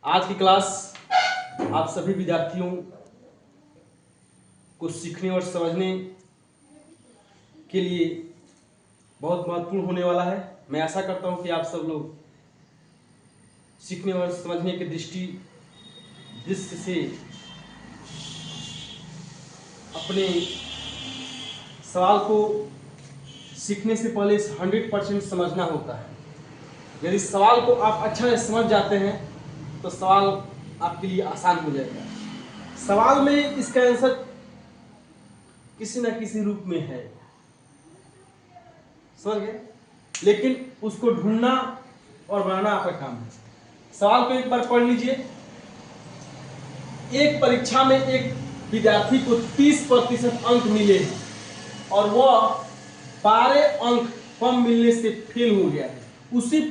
आज की क्लास आप सभी विद्यार्थियों को सीखने और समझने के लिए बहुत महत्वपूर्ण होने वाला है। मैं आशा करता हूं कि आप सब लोग सीखने और समझने के दृष्टि से अपने सवाल को सीखने से पहले 100% समझना होता है। यदि सवाल को आप अच्छा से समझ जाते हैं तो सवाल आपके लिए आसान हो जाएगा। सवाल में इसका आंसर किसी न किसी रूप में है, समझ गए, लेकिन उसको ढूंढना और बनाना आपका काम है। सवाल को एक बार पढ़ लीजिए। एक परीक्षा में एक विद्यार्थी को 30% अंक मिले हैं और वह 12 अंक कम मिलने से फेल हो गया है। उसी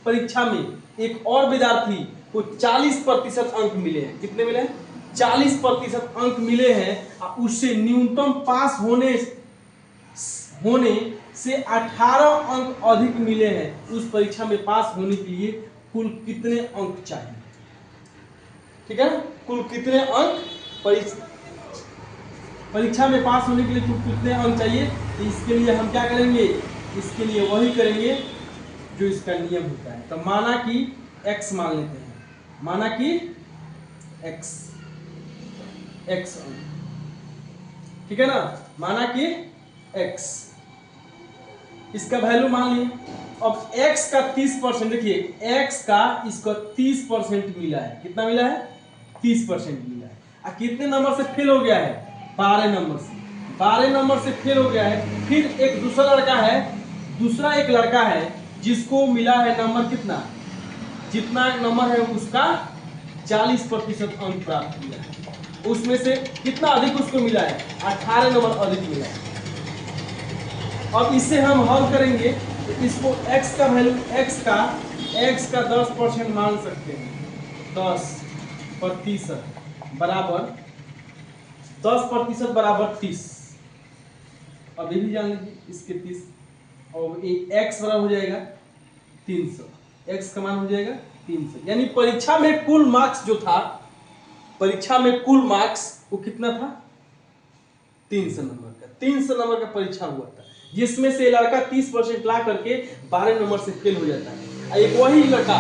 परीक्षा में एक और विद्यार्थी को 40% अंक मिले हैं। कितने मिले हैं? 40% अंक मिले हैं और उससे न्यूनतम पास होने से 18 अंक अधिक मिले हैं। उस परीक्षा में पास होने के लिए कुल कितने अंक चाहिए? ठीक है, कुल कितने अंक परीक्षा में पास होने के लिए कुल कितने अंक चाहिए? तो इसके लिए हम क्या करेंगे? इसके लिए वही करेंगे जो इसका नियम होता है। तो माना कि x मान लेते हैं, माना कि x अंक, ठीक है ना, माना कि x, इसका वैल्यू मान लिए। अब x का 30%, देखिए x का इसको 30% मिला है। कितना मिला है? 30% मिला है। और कितने नंबर से फेल हो गया है? 12 नंबर से। 12 नंबर से फेल हो गया है। फिर एक दूसरा एक लड़का है जिसको मिला है नंबर कितना, जितना नंबर है उसका 40% अंक प्राप्त किया है। उसमें से कितना अधिक उसको मिला है? 18 नंबर अधिक मिला है। अब इसे हम हल करेंगे तो इसको x का वैल्यू, x का 10% मान सकते हैं। 10% बराबर 10% बराबर 30। अब ये भी जान लीजिए इसके 30 और x बराबर हो जाएगा 300। x का मान हो जाएगा 300। यानी परीक्षा में कुल मार्क्स जो था, परीक्षा में कुल मार्क्स वो कितना था? 300 नंबर का। 300 नंबर का परीक्षा हुआ था, जिसमें से लड़का 30% ला करके 12 नंबर से फेल हो जाता है। एक वही लड़का,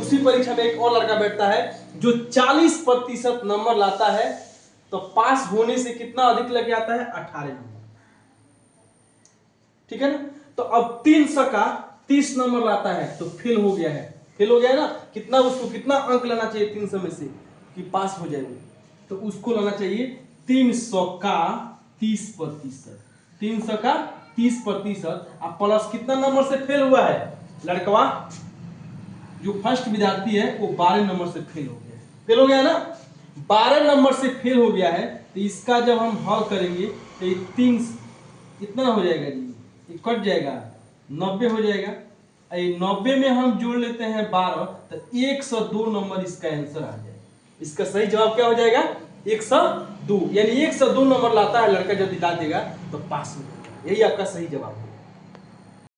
उसी परीक्षा में एक और लड़का बैठता है जो 40% नंबर लाता है, तो पास होने से कितना अधिक लेके आता है? 18 नंबर। ठीक है ना? तो अब 300 का 30 नंबर लाता है तो फेल हो गया है। फेल हो गया है ना? कितना, उसको कितना अंक लाना चाहिए 300 में से कि पास हो जाए? तो उसको लाना चाहिए 300 का 30%। 300 का 30% और प्लस कितना नंबर से फेल हुआ है? लड़कवा जो फर्स्ट विद्यार्थी है वो 12 नंबर से फेल हो गया है। फेल हो गया है ना? 12 नंबर से फेल हो गया है। तो इसका जब हम हल करेंगे तो ये 3 कितना हो जाएगा जी? ये कट जाएगा, 90 हो जाएगा। 90 में हम जोड़ लेते हैं 12, तो 102 नंबर इसका आंसर आ जाएगा। इसका सही जवाब क्या हो जाएगा? 102। यानी 102 नंबर लाता है लड़का, जब दिला देगा तो पास हो जाएगा। यही आपका सही जवाब है।